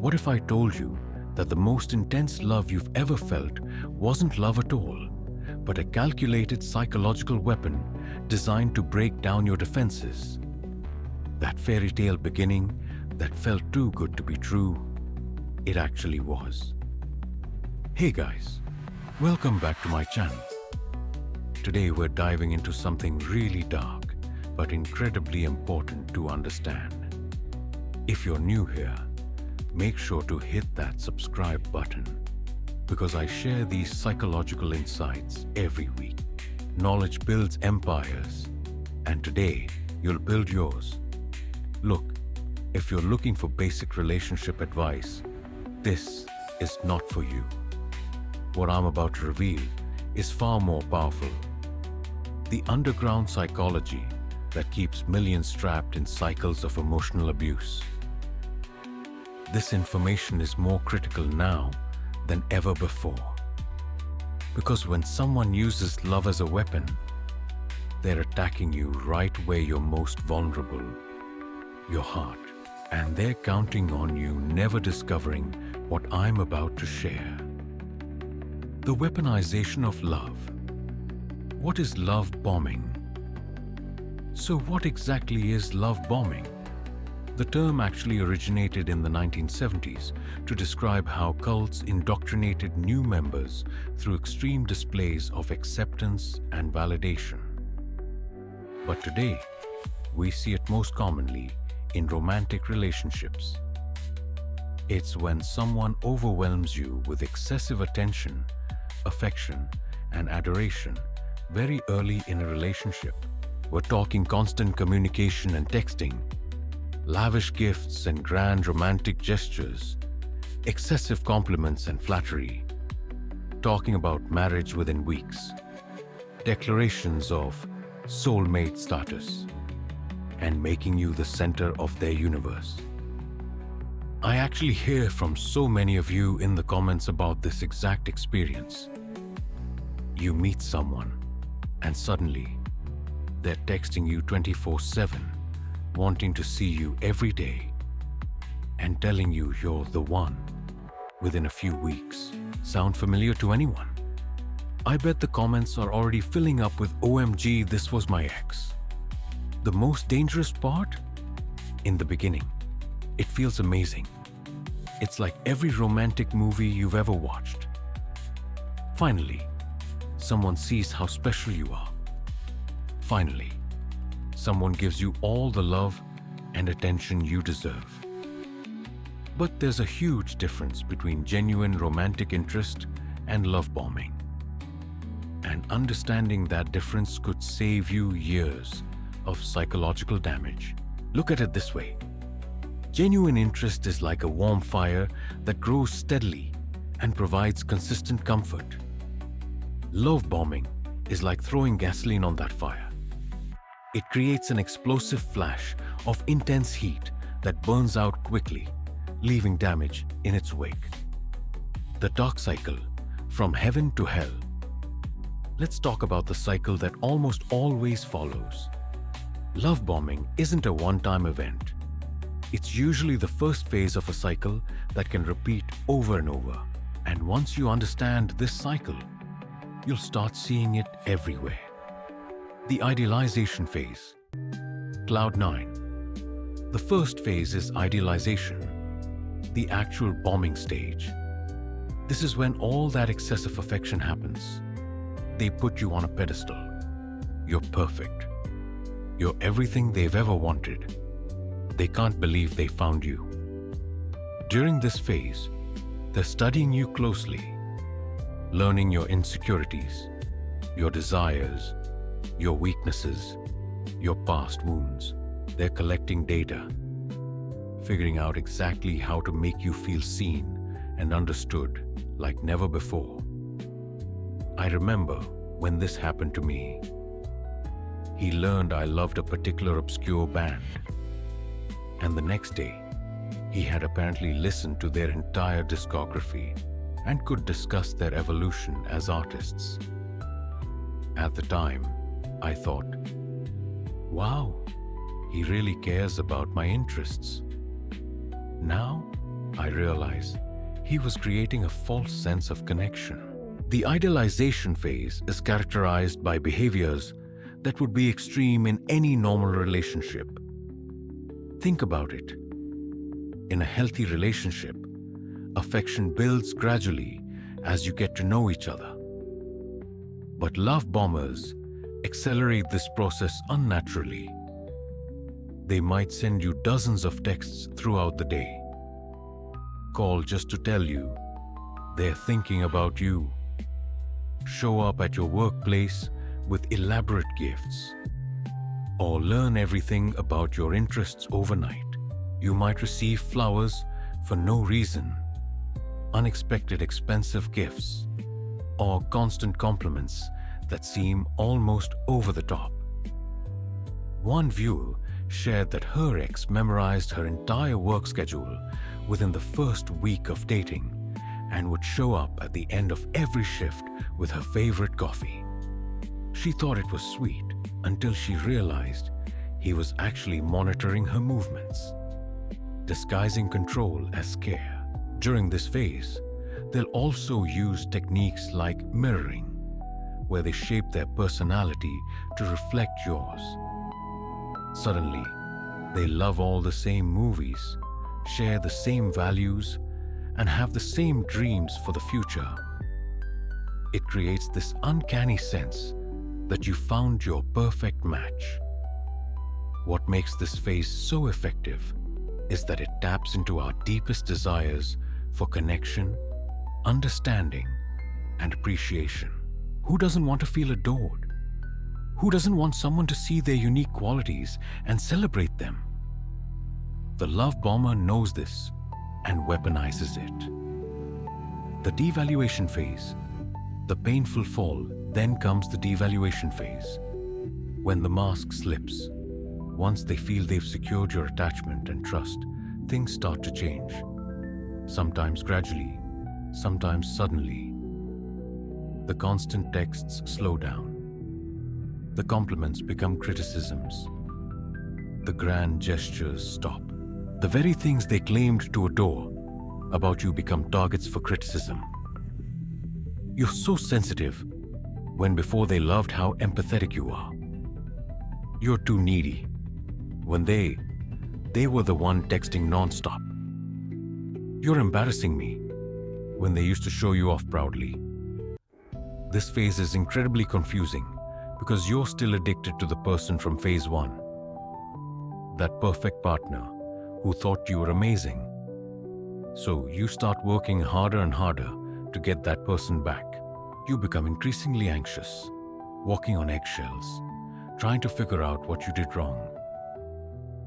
What if I told you that the most intense love you've ever felt wasn't love at all, but a calculated psychological weapon designed to break down your defenses? That fairy tale beginning that felt too good to be true, it actually was. Hey guys, welcome back to my channel. Today we're diving into something really dark but incredibly important to understand. If you're new here, make sure to hit that subscribe button because I share these psychological insights every week. Knowledge builds empires, and today you'll build yours. Look, if you're looking for basic relationship advice, this is not for you. What I'm about to reveal is far more powerful. The underground psychology that keeps millions trapped in cycles of emotional abuse. This information is more critical now than ever before. Because when someone uses love as a weapon, they're attacking you right where you're most vulnerable, your heart. And they're counting on you never discovering what I'm about to share. The weaponization of love. What is love bombing? So what exactly is love bombing? The term actually originated in the 1970s to describe how cults indoctrinated new members through extreme displays of acceptance and validation. But today, we see it most commonly in romantic relationships. It's when someone overwhelms you with excessive attention, affection, and adoration very early in a relationship. We're talking constant communication and texting, lavish gifts and grand romantic gestures, excessive compliments and flattery, talking about marriage within weeks, declarations of soulmate status, and making you the center of their universe. I actually hear from so many of you in the comments about this exact experience. You meet someone, and suddenly, they're texting you 24/7, wanting to see you every day, and telling you you're the one within a few weeks. Sound familiar to anyone? I bet the comments are already filling up with OMG, this was my ex. The most dangerous part? In the beginning, it feels amazing. It's like every romantic movie you've ever watched. Finally, someone sees how special you are. Finally, someone gives you all the love and attention you deserve. But there's a huge difference between genuine romantic interest and love bombing. And understanding that difference could save you years of psychological damage. Look at it this way. Genuine interest is like a warm fire that grows steadily and provides consistent comfort. Love bombing is like throwing gasoline on that fire. It creates an explosive flash of intense heat that burns out quickly, leaving damage in its wake. The dark cycle, from heaven to hell. Let's talk about the cycle that almost always follows. Love bombing isn't a one-time event. It's usually the first phase of a cycle that can repeat over and over. And once you understand this cycle, you'll start seeing it everywhere. The idealization phase. Cloud 9. The first phase is idealization, the actual bombing stage. This is when all that excessive affection happens. They put you on a pedestal. You're perfect. You're everything they've ever wanted. They can't believe they found you. During this phase, they're studying you closely, learning your insecurities, your desires, your weaknesses, your past wounds. They're collecting data, figuring out exactly how to make you feel seen and understood like never before. I remember when this happened to me. He learned I loved a particular obscure band, and the next day, he had apparently listened to their entire discography and could discuss their evolution as artists. At the time, I thought, wow, he really cares about my interests. Now, I realize he was creating a false sense of connection. The idealization phase is characterized by behaviors that would be extreme in any normal relationship. Think about it. In a healthy relationship, affection builds gradually as you get to know each other. But love bombers accelerate this process unnaturally. They might send you dozens of texts throughout the day. Call just to tell you they're thinking about you. Show up at your workplace with elaborate gifts. Or learn everything about your interests overnight. You might receive flowers for no reason, unexpected expensive gifts, or constant compliments that seem almost over the top. One viewer shared that her ex memorized her entire work schedule within the first week of dating and would show up at the end of every shift with her favorite coffee. She thought it was sweet until she realized he was actually monitoring her movements, disguising control as care. During this phase, they'll also use techniques like mirroring, where they shape their personality to reflect yours. Suddenly, they love all the same movies, share the same values, and have the same dreams for the future. It creates this uncanny sense that you found your perfect match. What makes this phase so effective is that it taps into our deepest desires for connection, understanding, and appreciation. Who doesn't want to feel adored? Who doesn't want someone to see their unique qualities and celebrate them? The love bomber knows this and weaponizes it. The devaluation phase. The painful fall, then comes the devaluation phase. When the mask slips, once they feel they've secured your attachment and trust, things start to change. Sometimes gradually, sometimes suddenly. The constant texts slow down. The compliments become criticisms. The grand gestures stop. The very things they claimed to adore about you become targets for criticism. You're so sensitive when before they loved how empathetic you are. You're too needy when they were the one texting non-stop. You're embarrassing me when they used to show you off proudly. This phase is incredibly confusing because you're still addicted to the person from phase 1. That perfect partner who thought you were amazing. So you start working harder and harder to get that person back. You become increasingly anxious, walking on eggshells, trying to figure out what you did wrong.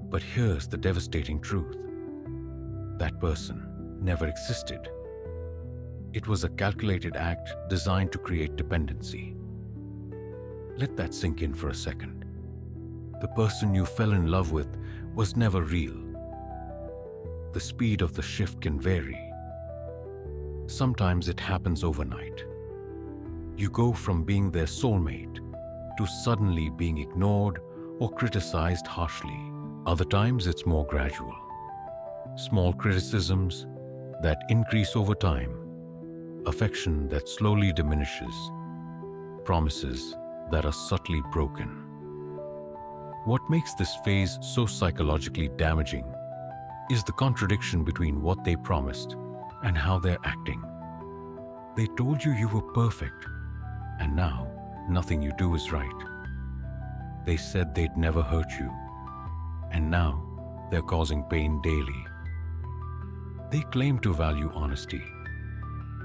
But here's the devastating truth. That person never existed. It was a calculated act designed to create dependency. Let that sink in for a second. The person you fell in love with was never real. The speed of the shift can vary. Sometimes it happens overnight. You go from being their soulmate to suddenly being ignored or criticized harshly. Other times it's more gradual. Small criticisms that increase over time, affection that slowly diminishes, promises that are subtly broken. What makes this phase so psychologically damaging is the contradiction between what they promised and how they're acting. They told you you were perfect, and now nothing you do is right. They said they'd never hurt you, and now they're causing pain daily. They claim to value honesty,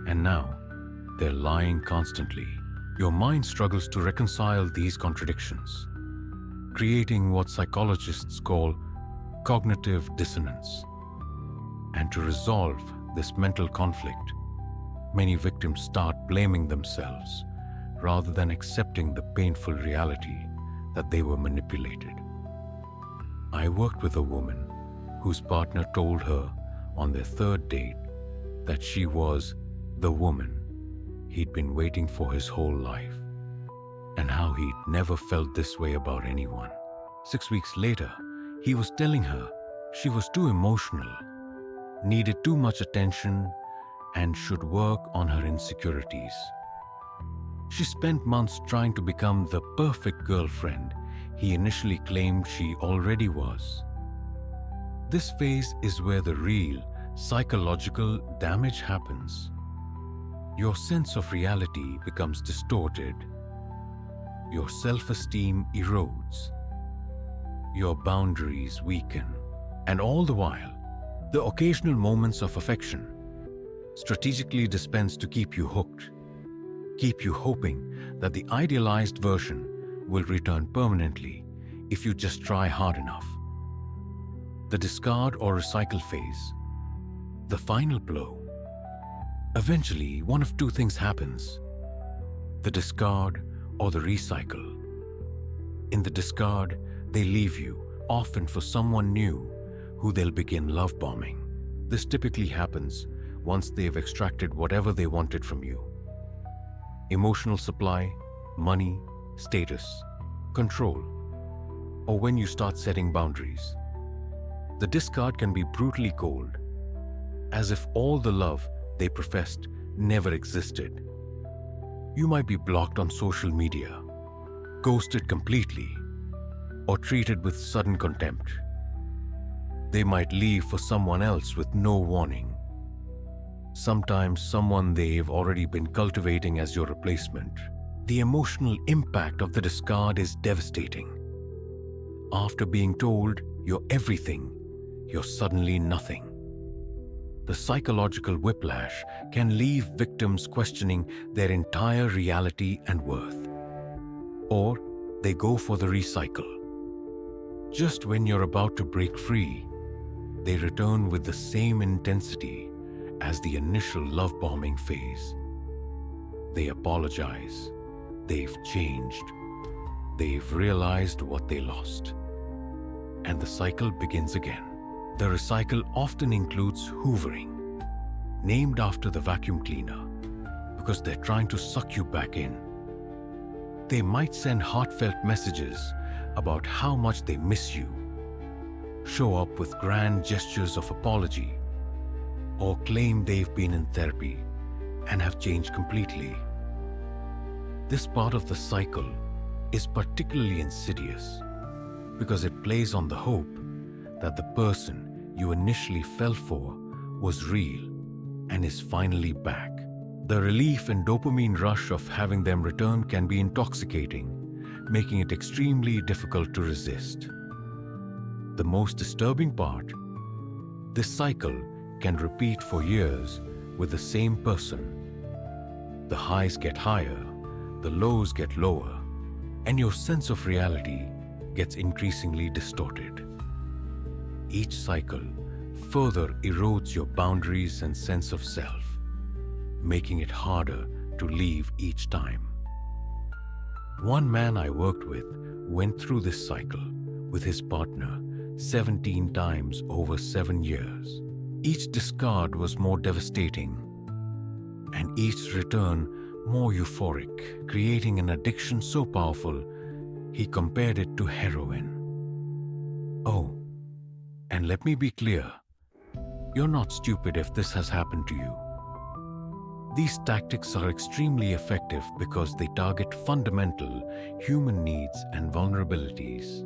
and now they're lying constantly. Your mind struggles to reconcile these contradictions, creating what psychologists call cognitive dissonance. And to resolve this mental conflict, many victims start blaming themselves rather than accepting the painful reality that they were manipulated. I worked with a woman whose partner told her on their third date that she was the woman he'd been waiting for his whole life, and how he'd never felt this way about anyone. 6 weeks later, he was telling her she was too emotional, needed too much attention, and should work on her insecurities. She spent months trying to become the perfect girlfriend he initially claimed she already was. This phase is where the real psychological damage happens. Your sense of reality becomes distorted. Your self-esteem erodes. Your boundaries weaken. And all the while, the occasional moments of affection, strategically dispensed to keep you hooked, keep you hoping that the idealized version will return permanently if you just try hard enough. The discard or recycle phase, the final blow. Eventually, one of two things happens: the discard or the recycle. In the discard, they leave you, often for someone new, who they'll begin love bombing. This typically happens once they've extracted whatever they wanted from you: emotional supply, money, status, control, or when you start setting boundaries. The discard can be brutally cold, as if all the love they professed never existed. You might be blocked on social media, ghosted completely, or treated with sudden contempt. They might leave for someone else with no warning. Sometimes someone they've already been cultivating as your replacement. The emotional impact of the discard is devastating. After being told you're everything, you're suddenly nothing. The psychological whiplash can leave victims questioning their entire reality and worth. Or they go for the recycle. Just when you're about to break free, they return with the same intensity as the initial love bombing phase. They apologize. They've changed. They've realized what they lost. And the cycle begins again. The recycle often includes hoovering, named after the vacuum cleaner, because they're trying to suck you back in. They might send heartfelt messages about how much they miss you, show up with grand gestures of apology, or claim they've been in therapy and have changed completely. This part of the cycle is particularly insidious because it plays on the hope that the person you initially fell for was real and is finally back. The relief and dopamine rush of having them return can be intoxicating, making it extremely difficult to resist. The most disturbing part: this cycle can repeat for years with the same person. The highs get higher, the lows get lower, and your sense of reality gets increasingly distorted. Each cycle further erodes your boundaries and sense of self, making it harder to leave each time. One man I worked with went through this cycle with his partner 17 times over 7 years. Each discard was more devastating, and each return more euphoric, creating an addiction so powerful he compared it to heroin. Oh, and let me be clear, you're not stupid if this has happened to you. These tactics are extremely effective because they target fundamental human needs and vulnerabilities.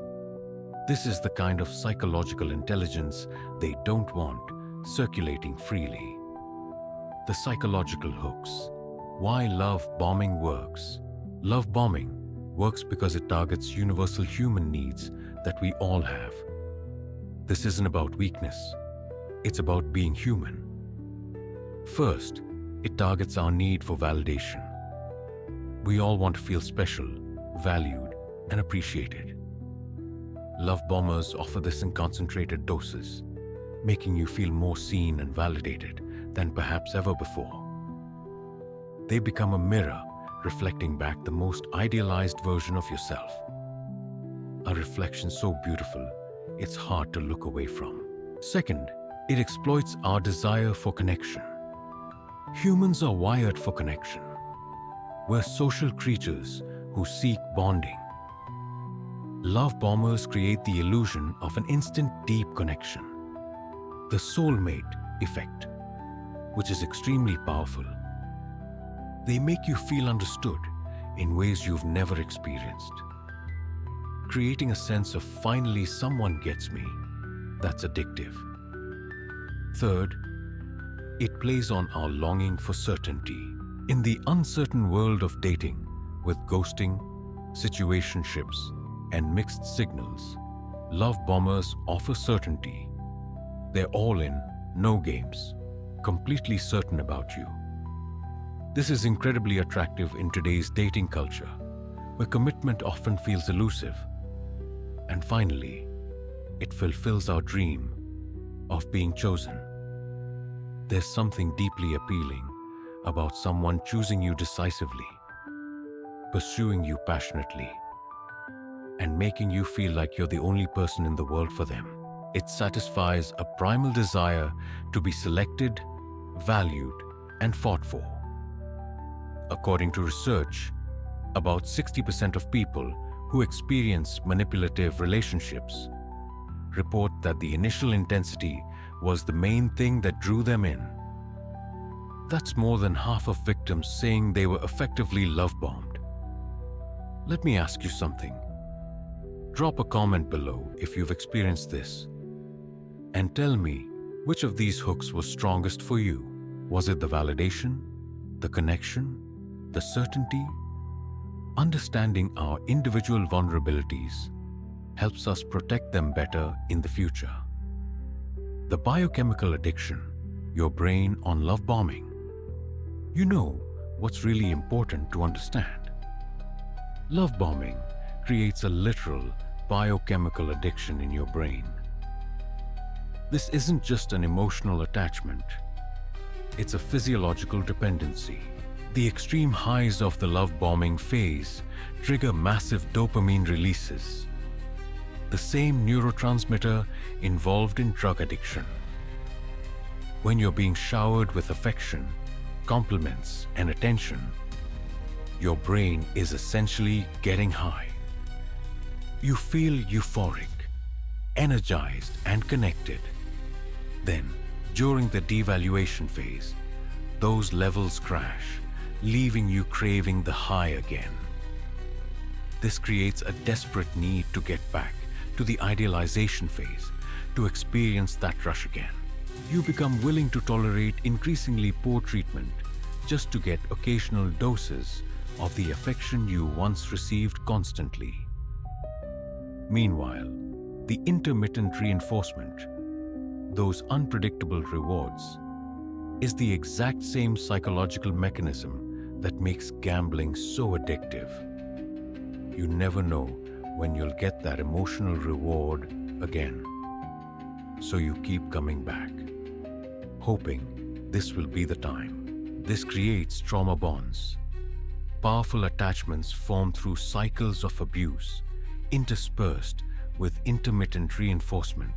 This is the kind of psychological intelligence they don't want circulating freely. The psychological hooks. Why love bombing works. Love bombing works because it targets universal human needs that we all have. This isn't about weakness. It's about being human. First, it targets our need for validation. We all want to feel special, valued, and appreciated. Love bombers offer this in concentrated doses, making you feel more seen and validated than perhaps ever before. They become a mirror reflecting back the most idealized version of yourself. A reflection so beautiful, it's hard to look away from. Second, it exploits our desire for connection. Humans are wired for connection. We're social creatures who seek bonding. Love bombers create the illusion of an instant deep connection. The soulmate effect, which is extremely powerful. They make you feel understood in ways you've never experienced, creating a sense of finally someone gets me. That's addictive. Third, it plays on our longing for certainty. In the uncertain world of dating, with ghosting, situationships, and mixed signals, love bombers offer certainty. They're all in, no games, completely certain about you. This is incredibly attractive in today's dating culture, where commitment often feels elusive. And finally, it fulfills our dream of being chosen. There's something deeply appealing about someone choosing you decisively, pursuing you passionately, and making you feel like you're the only person in the world for them. It satisfies a primal desire to be selected, valued, and fought for. According to research, about 60% of people who experience manipulative relationships report that the initial intensity was the main thing that drew them in. That's more than half of victims saying they were effectively love-bombed. Let me ask you something. Drop a comment below if you've experienced this, and tell me which of these hooks was strongest for you. Was it the validation, the connection, the certainty? Understanding our individual vulnerabilities helps us protect them better in the future. The biochemical addiction, your brain on love bombing. You know what's really important to understand. Love bombing creates a literal biochemical addiction in your brain. This isn't just an emotional attachment. It's a physiological dependency. The extreme highs of the love bombing phase trigger massive dopamine releases, the same neurotransmitter involved in drug addiction. When you're being showered with affection, compliments, and attention, your brain is essentially getting high. You feel euphoric, energized, and connected. Then, during the devaluation phase, those levels crash, leaving you craving the high again. This creates a desperate need to get back to the idealization phase, to experience that rush again. You become willing to tolerate increasingly poor treatment just to get occasional doses of the affection you once received constantly. Meanwhile, the intermittent reinforcement, those unpredictable rewards, is the exact same psychological mechanism that makes gambling so addictive. You never know when you'll get that emotional reward again. So you keep coming back, hoping this will be the time. This creates trauma bonds. Powerful attachments formed through cycles of abuse, interspersed with intermittent reinforcement.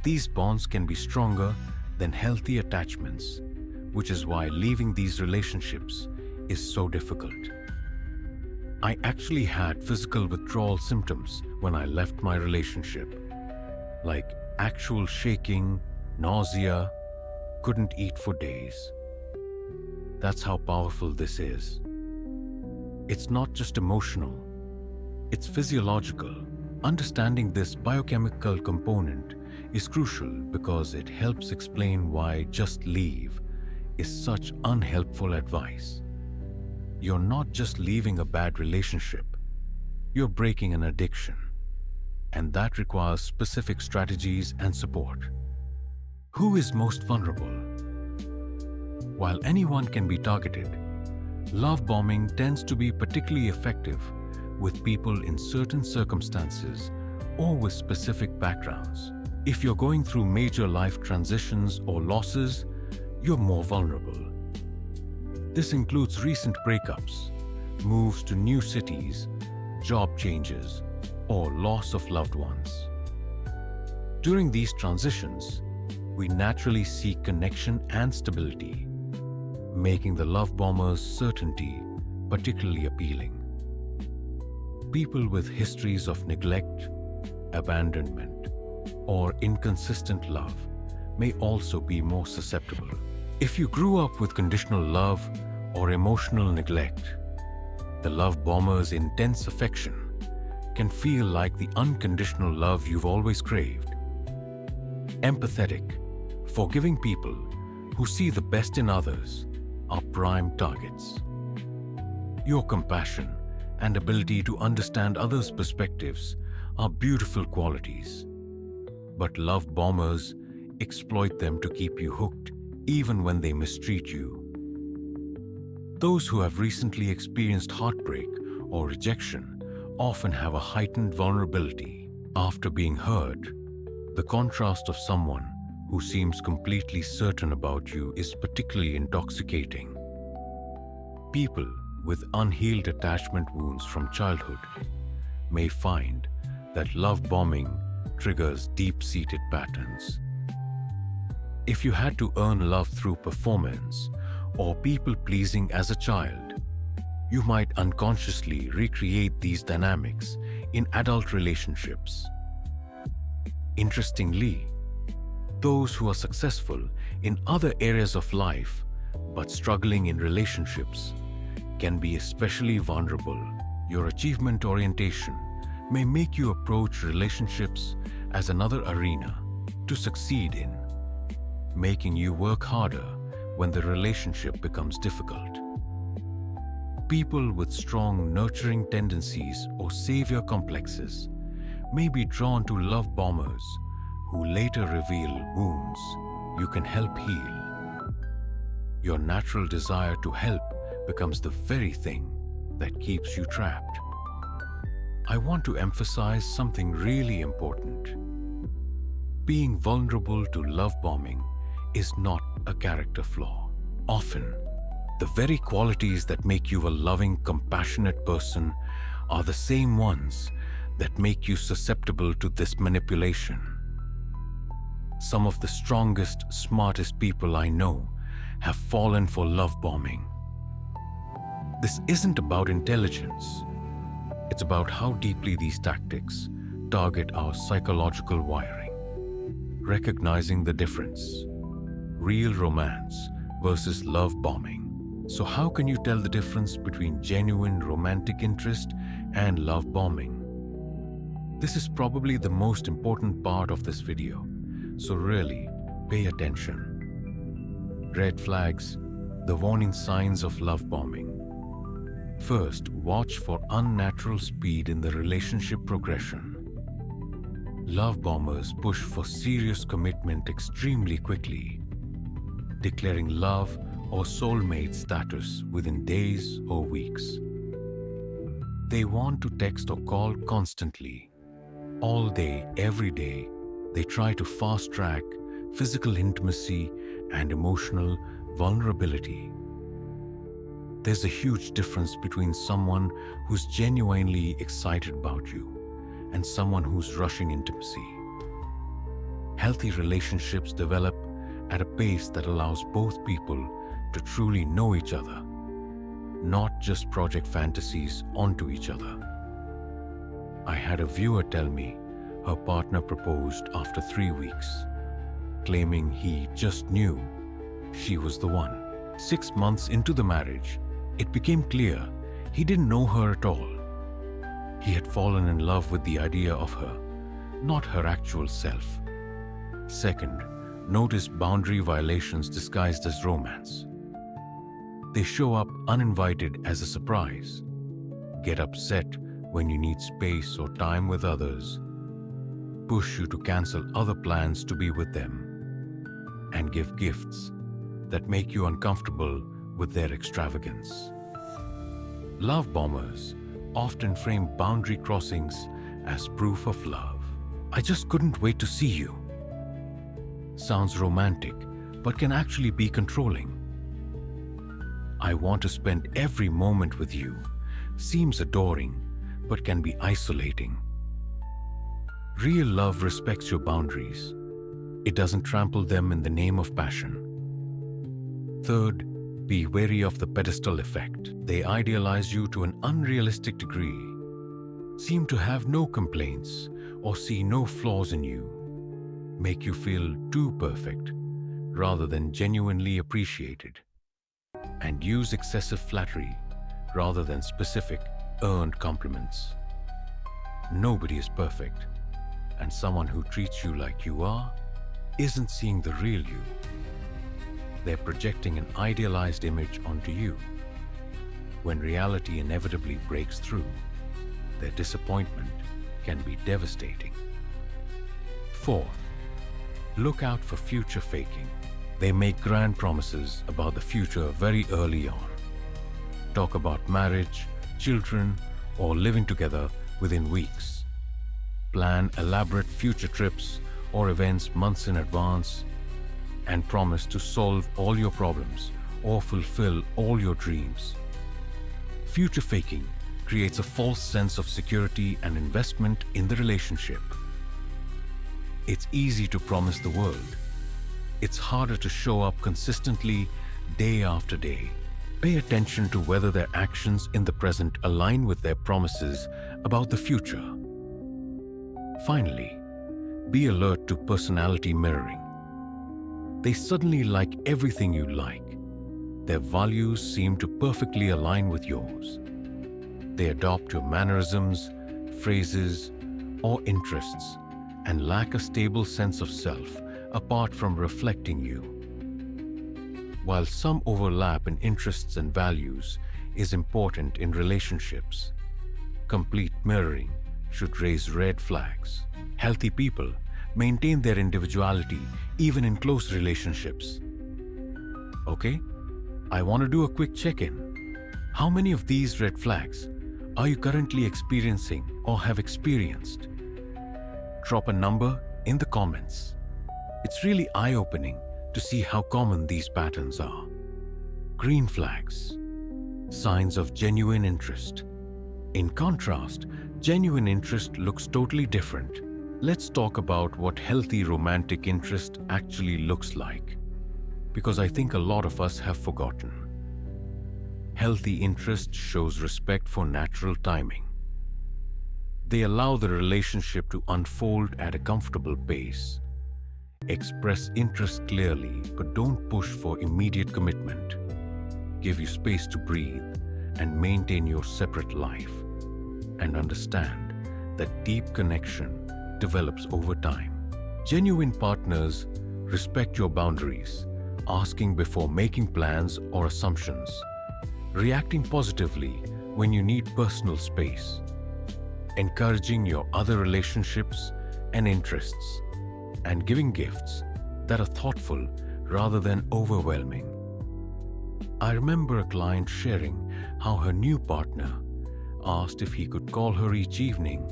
These bonds can be stronger than healthy attachments, which is why leaving these relationships is so difficult. I actually had physical withdrawal symptoms when I left my relationship, like actual shaking, nausea, couldn't eat for days. That's how powerful this is. It's not just emotional, it's physiological. Understanding this biochemical component is crucial because it helps explain why just leave is such unhelpful advice. You're not just leaving a bad relationship, you're breaking an addiction, and that requires specific strategies and support. Who is most vulnerable? While anyone can be targeted, love bombing tends to be particularly effective with people in certain circumstances or with specific backgrounds. If you're going through major life transitions or losses, you're more vulnerable. This includes recent breakups, moves to new cities, job changes, or loss of loved ones. During these transitions, we naturally seek connection and stability, making the love bomber's certainty particularly appealing. People with histories of neglect, abandonment, or inconsistent love may also be more susceptible. If you grew up with conditional love or emotional neglect, the love bomber's intense affection can feel like the unconditional love you've always craved. Empathetic, forgiving people who see the best in others are prime targets. Your compassion and ability to understand others' perspectives are beautiful qualities, but love bombers exploit them to keep you hooked even when they mistreat you. Those who have recently experienced heartbreak or rejection often have a heightened vulnerability after being hurt. The contrast of someone who seems completely certain about you is particularly intoxicating. People with unhealed attachment wounds from childhood may find that love bombing triggers deep-seated patterns. If you had to earn love through performance or people-pleasing as a child, you might unconsciously recreate these dynamics in adult relationships. Interestingly, those who are successful in other areas of life but struggling in relationships can be especially vulnerable. Your achievement orientation may make you approach relationships as another arena to succeed in, making you work harder when the relationship becomes difficult. People with strong nurturing tendencies or savior complexes may be drawn to love bombers who later reveal wounds you can help heal. Your natural desire to help becomes the very thing that keeps you trapped. I want to emphasize something really important. Being vulnerable to love bombing is not a character flaw. Often, the very qualities that make you a loving, compassionate person are the same ones that make you susceptible to this manipulation. Some of the strongest, smartest people I know have fallen for love bombing. This isn't about intelligence. It's about how deeply these tactics target our psychological wiring. Recognizing the difference. Real romance versus love bombing. So how can you tell the difference between genuine romantic interest and love bombing? This is probably the most important part of this video, so really pay attention. Red flags, the warning signs of love bombing. First, watch for unnatural speed in the relationship progression. Love bombers push for serious commitment extremely quickly, declaring love or soulmate status within days or weeks. They want to text or call constantly. All day, every day, they try to fast-track physical intimacy and emotional vulnerability. There's a huge difference between someone who's genuinely excited about you and someone who's rushing intimacy. Healthy relationships develop at a pace that allows both people to truly know each other, not just project fantasies onto each other. I had a viewer tell me her partner proposed after 3 weeks, claiming he just knew she was the one. 6 months into the marriage, it became clear he didn't know her at all. He had fallen in love with the idea of her, not her actual self. Second, notice boundary violations disguised as romance. They show up uninvited as a surprise, get upset when you need space or time with others, push you to cancel other plans to be with them, and give gifts that make you uncomfortable with their extravagance. Love bombers often frame boundary crossings as proof of love. I just couldn't wait to see you. Sounds romantic, but can actually be controlling. I want to spend every moment with you. Seems adoring, but can be isolating. Real love respects your boundaries. It doesn't trample them in the name of passion. Third, be wary of the pedestal effect. They idealize you to an unrealistic degree, seem to have no complaints or see no flaws in you. make you feel too perfect rather than genuinely appreciated, and use excessive flattery rather than specific, earned compliments. Nobody is perfect, and someone who treats you like you are isn't seeing the real you. They're projecting an idealized image onto you. When reality inevitably breaks through, their disappointment can be devastating. Fourth, look out for future faking. They make grand promises about the future very early on. Talk about marriage, children, or living together within weeks. Plan elaborate future trips or events months in advance, and promise to solve all your problems or fulfill all your dreams. Future faking creates a false sense of security and investment in the relationship. It's easy to promise the world. It's harder to show up consistently day after day. Pay attention to whether their actions in the present align with their promises about the future. Finally, be alert to personality mirroring. They suddenly like everything you like. Their values seem to perfectly align with yours. They adopt your mannerisms, phrases, or interests and lack a stable sense of self apart from reflecting you. While some overlap in interests and values is important in relationships, complete mirroring should raise red flags. Healthy people maintain their individuality even in close relationships. Okay, I want to do a quick check-in. How many of these red flags are you currently experiencing or have experienced? Drop a number in the comments. It's really eye-opening to see how common these patterns are. Green flags, signs of genuine interest. In contrast, genuine interest looks totally different. Let's talk about what healthy romantic interest actually looks like, because I think a lot of us have forgotten. Healthy interest shows respect for natural timing. They allow the relationship to unfold at a comfortable pace. Express interest clearly, but don't push for immediate commitment. Give you space to breathe and maintain your separate life. And understand that deep connection develops over time. Genuine partners respect your boundaries, asking before making plans or assumptions, reacting positively when you need personal space, encouraging your other relationships and interests, and giving gifts that are thoughtful rather than overwhelming. I remember a client sharing how her new partner asked if he could call her each evening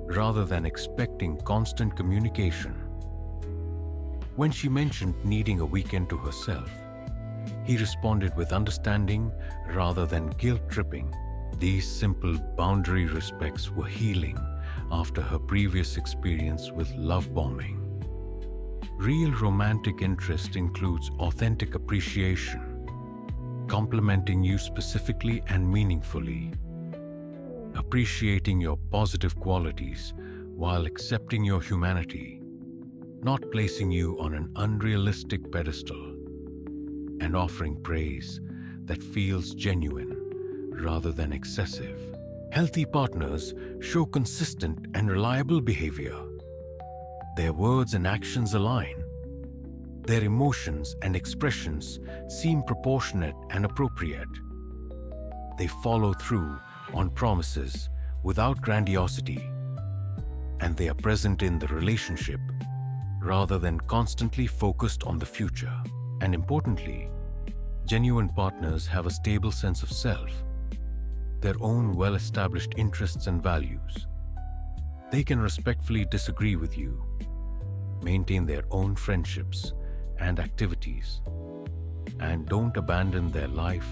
rather than expecting constant communication. When she mentioned needing a weekend to herself, he responded with understanding rather than guilt-tripping. These simple boundary respects were healing after her previous experience with love bombing. Real romantic interest includes authentic appreciation, complimenting you specifically and meaningfully, appreciating your positive qualities while accepting your humanity, not placing you on an unrealistic pedestal, and offering praise that feels genuine rather than excessive. Healthy partners show consistent and reliable behavior. Their words and actions align. Their emotions and expressions seem proportionate and appropriate. They follow through on promises without grandiosity, and they are present in the relationship rather than constantly focused on the future. And importantly, genuine partners have a stable sense of self, their own well-established interests and values. They can respectfully disagree with you, maintain their own friendships and activities, and don't abandon their life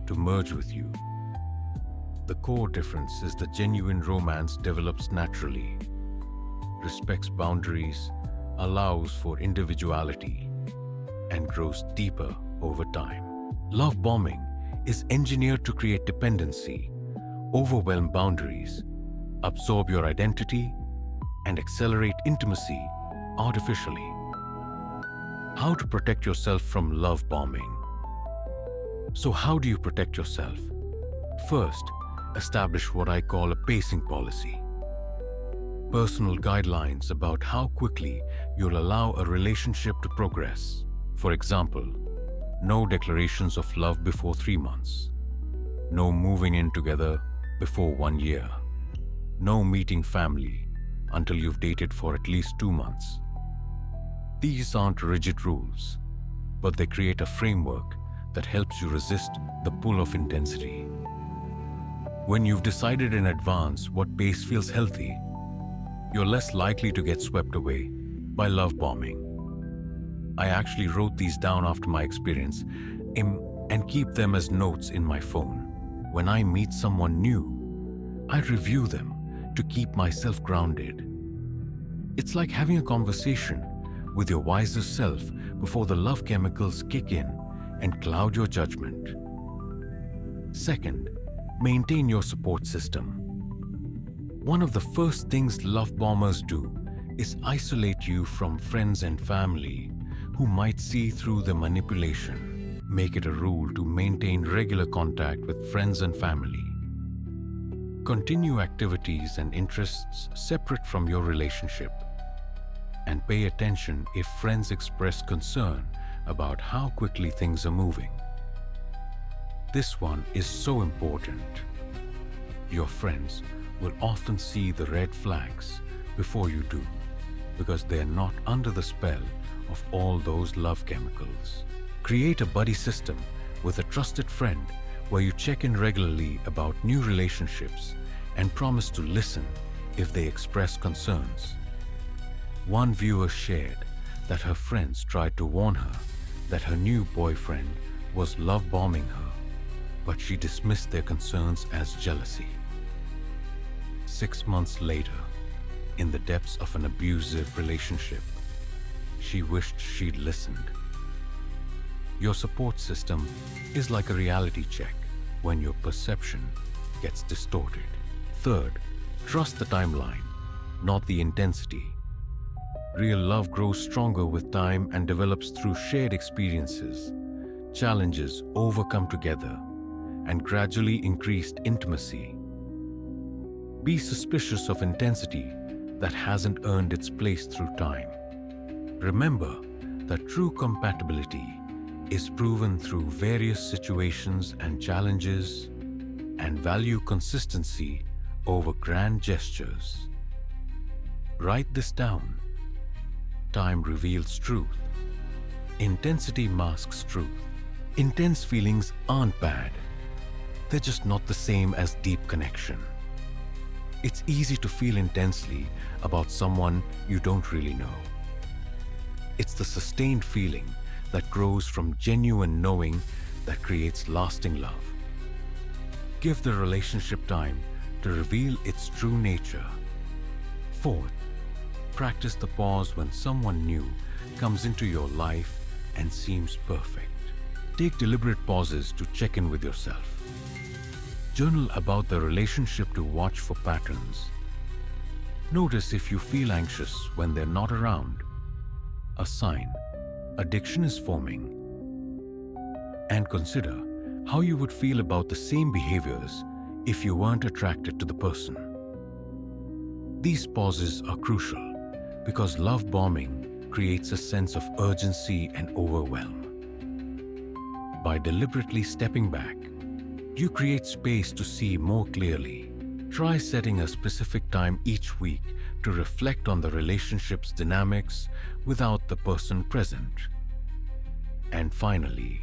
to merge with you. The core difference is that genuine romance develops naturally, respects boundaries, allows for individuality, and grows deeper over time. Love bombing is engineered to create dependency, overwhelm boundaries, absorb your identity, and accelerate intimacy artificially. How to protect yourself from love bombing. So how do you protect yourself? First, establish what I call a pacing policy. Personal guidelines about how quickly you'll allow a relationship to progress. For example, no declarations of love before 3 months. No moving in together before 1 year. No meeting family until you've dated for at least 2 months. These aren't rigid rules, but they create a framework that helps you resist the pull of intensity. When you've decided in advance what pace feels healthy, you're less likely to get swept away by love bombing. I actually wrote these down after my experience and keep them as notes in my phone. When I meet someone new, I review them to keep myself grounded. It's like having a conversation with your wiser self before the love chemicals kick in and cloud your judgment. Second, maintain your support system. One of the first things love bombers do is isolate you from friends and family who might see through the manipulation. Make it a rule to maintain regular contact with friends and family. Continue activities and interests separate from your relationship. And pay attention if friends express concern about how quickly things are moving. This one is so important. Your friends will often see the red flags before you do, because they are not under the spell of all those love chemicals. Create a buddy system with a trusted friend where you check in regularly about new relationships and promise to listen if they express concerns. One viewer shared that her friends tried to warn her that her new boyfriend was love bombing her, but she dismissed their concerns as jealousy. 6 months later, in the depths of an abusive relationship, she wished she'd listened. Your support system is like a reality check when your perception gets distorted. Third, trust the timeline, not the intensity. Real love grows stronger with time and develops through shared experiences, challenges overcome together, and gradually increased intimacy. Be suspicious of intensity that hasn't earned its place through time. Remember that true compatibility is proven through various situations and challenges, and value consistency over grand gestures. Write this down. Time reveals truth. Intensity masks truth. Intense feelings aren't bad. They're just not the same as deep connection. It's easy to feel intensely about someone you don't really know. It's the sustained feeling that grows from genuine knowing that creates lasting love. Give the relationship time to reveal its true nature. Fourth, practice the pause when someone new comes into your life and seems perfect. Take deliberate pauses to check in with yourself. Journal about the relationship to watch for patterns. Notice if you feel anxious when they're not around, a sign addiction is forming. And consider how you would feel about the same behaviors if you weren't attracted to the person. These pauses are crucial because love bombing creates a sense of urgency and overwhelm. By deliberately stepping back, you create space to see more clearly. Try setting a specific time each week to reflect on the relationship's dynamics without the person present. And finally,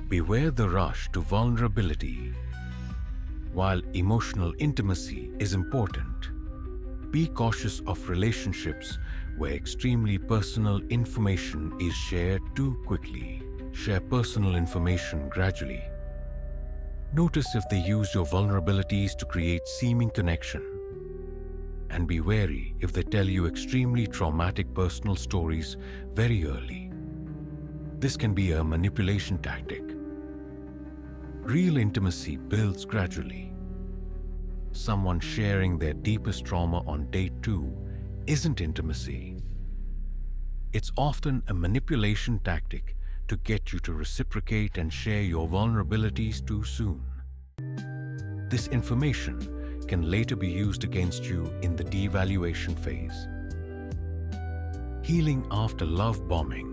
beware the rush to vulnerability. While emotional intimacy is important, be cautious of relationships where extremely personal information is shared too quickly. Share personal information gradually. Notice if they use your vulnerabilities to create seeming connection. And be wary if they tell you extremely traumatic personal stories very early. This can be a manipulation tactic. Real intimacy builds gradually. Someone sharing their deepest trauma on date 2 isn't intimacy. It's often a manipulation tactic to get you to reciprocate and share your vulnerabilities too soon. This information can later be used against you in the devaluation phase. Healing after love bombing.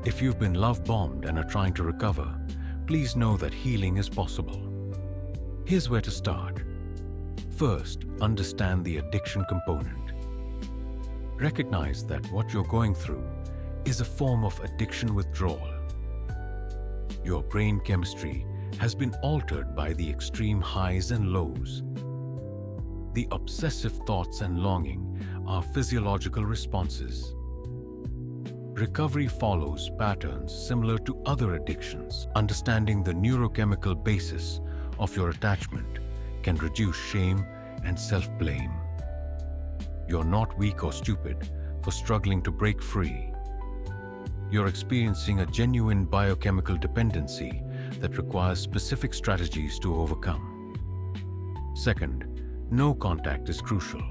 If you've been love bombed and are trying to recover, please know that healing is possible. Here's where to start. First, understand the addiction component. Recognize that what you're going through is a form of addiction withdrawal. Your brain chemistry has been altered by the extreme highs and lows. The obsessive thoughts and longing are physiological responses. Recovery follows patterns similar to other addictions. Understanding the neurochemical basis of your attachment can reduce shame and self-blame. You're not weak or stupid for struggling to break free. You're experiencing a genuine biochemical dependency that requires specific strategies to overcome. Second, no contact is crucial.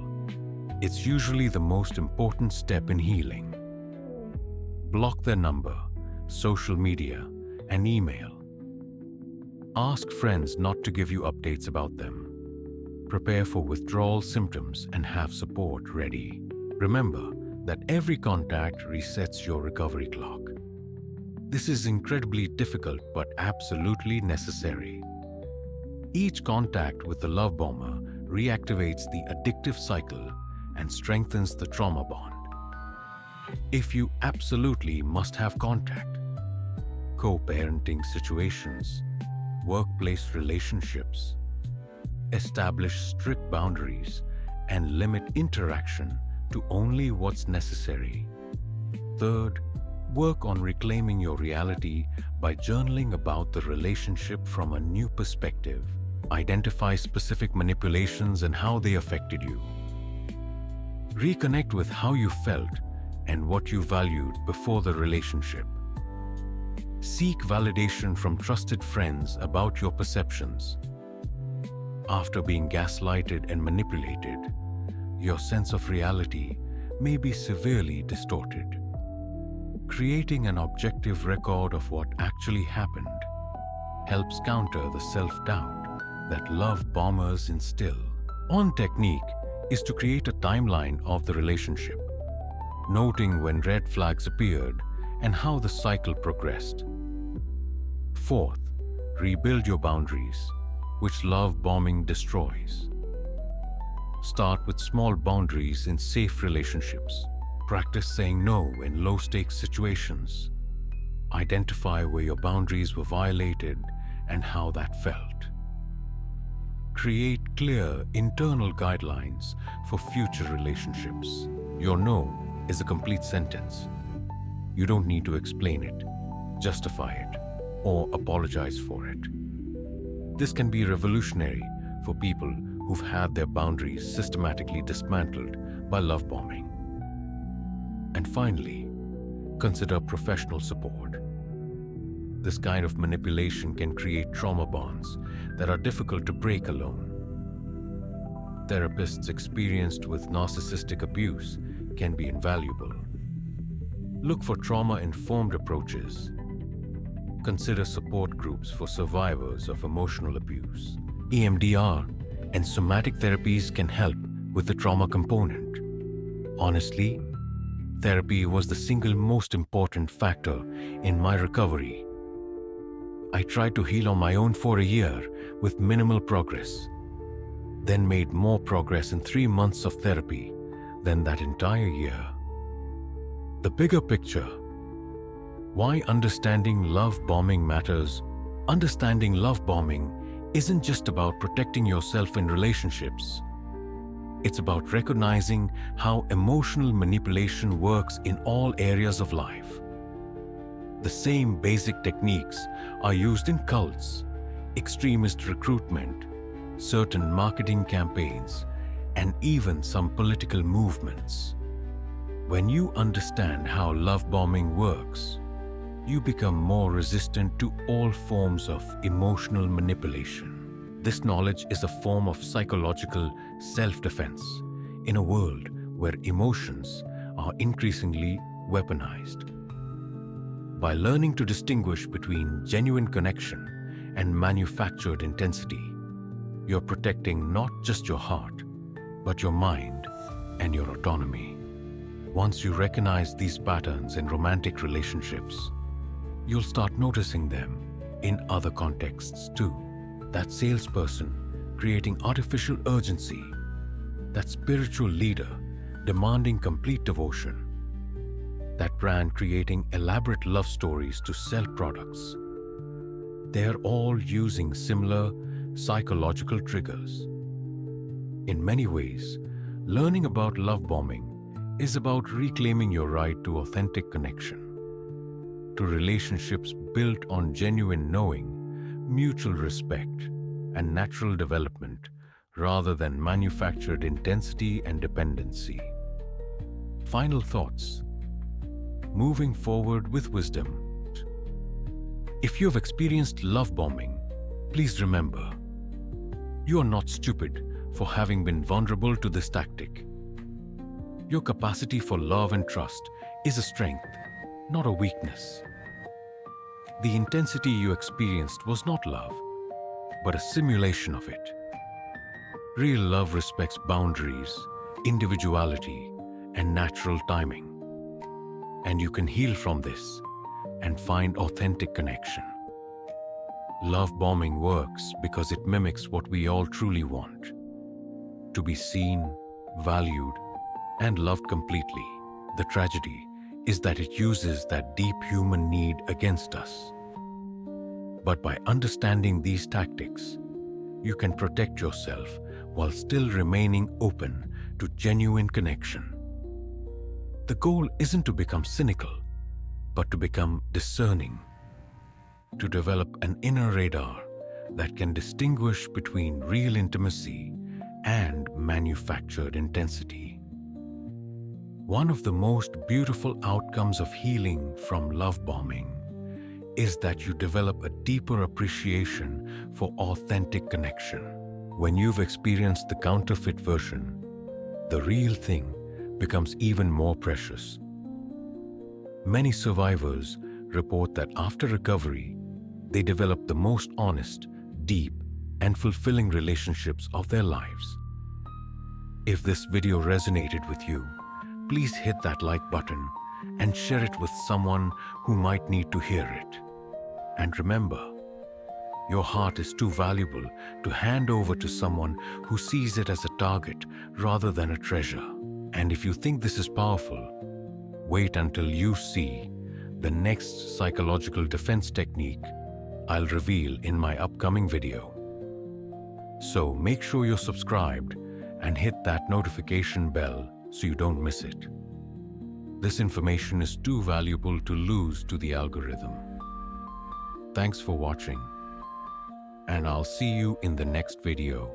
It's usually the most important step in healing. Block their number, social media, and email. Ask friends not to give you updates about them. Prepare for withdrawal symptoms and have support ready. Remember that every contact resets your recovery clock. This is incredibly difficult but absolutely necessary. Each contact with the love bomber reactivates the addictive cycle and strengthens the trauma bond. If you absolutely must have contact, co-parenting situations, workplace relationships, establish strict boundaries and limit interaction to only what's necessary. Third, work on reclaiming your reality by journaling about the relationship from a new perspective. Identify specific manipulations and how they affected you. Reconnect with how you felt and what you valued before the relationship. Seek validation from trusted friends about your perceptions. After being gaslighted and manipulated, your sense of reality may be severely distorted. Creating an objective record of what actually happened helps counter the self-doubt that love bombers instill. One technique is to create a timeline of the relationship, noting when red flags appeared and how the cycle progressed. Fourth, rebuild your boundaries, which love bombing destroys. Start with small boundaries in safe relationships. Practice saying no in low-stakes situations. Identify where your boundaries were violated and how that felt. Create clear internal guidelines for future relationships. Your no is a complete sentence. You don't need to explain it, justify it, or apologize for it. This can be revolutionary for people who've had their boundaries systematically dismantled by love bombing. And finally, consider professional support. This kind of manipulation can create trauma bonds that are difficult to break alone. Therapists experienced with narcissistic abuse can be invaluable. Look for trauma-informed approaches. Consider support groups for survivors of emotional abuse. EMDR and somatic therapies can help with the trauma component. Honestly, therapy was the single most important factor in my recovery. I tried to heal on my own for a year with minimal progress, then made more progress in 3 months of therapy than that entire year. The bigger picture. Why understanding love bombing matters. Understanding love bombing isn't just about protecting yourself in relationships. It's about recognizing how emotional manipulation works in all areas of life. The same basic techniques are used in cults, extremist recruitment, certain marketing campaigns, and even some political movements. When you understand how love bombing works, you become more resistant to all forms of emotional manipulation. This knowledge is a form of psychological self-defense in a world where emotions are increasingly weaponized. By learning to distinguish between genuine connection and manufactured intensity, you're protecting not just your heart, but your mind and your autonomy. Once you recognize these patterns in romantic relationships, you'll start noticing them in other contexts too. That salesperson creating artificial urgency, that spiritual leader demanding complete devotion, that brand creating elaborate love stories to sell products. They're all using similar psychological triggers. In many ways, learning about love bombing is about reclaiming your right to authentic connection, to relationships built on genuine knowing, mutual respect, and natural development rather than manufactured intensity and dependency. Final thoughts. Moving forward with wisdom. If you have experienced love bombing, please remember, you are not stupid for having been vulnerable to this tactic. Your capacity for love and trust is a strength, not a weakness. The intensity you experienced was not love, but a simulation of it. Real love respects boundaries, individuality, and natural timing. And you can heal from this and find authentic connection. Love bombing works because it mimics what we all truly want: to be seen, valued, and loved completely. The tragedy is that it uses that deep human need against us. But by understanding these tactics, you can protect yourself while still remaining open to genuine connection. The goal isn't to become cynical, but to become discerning, to develop an inner radar that can distinguish between real intimacy and manufactured intensity. One of the most beautiful outcomes of healing from love bombing is that you develop a deeper appreciation for authentic connection. When you've experienced the counterfeit version, the real thing becomes even more precious. Many survivors report that after recovery, they develop the most honest, deep, and fulfilling relationships of their lives. If this video resonated with you, please hit that like button and share it with someone who might need to hear it. And remember, your heart is too valuable to hand over to someone who sees it as a target rather than a treasure. And if you think this is powerful, wait until you see the next psychological defense technique I'll reveal in my upcoming video. So make sure you're subscribed and hit that notification bell so you don't miss it. This information is too valuable to lose to the algorithm. Thanks for watching, and I'll see you in the next video.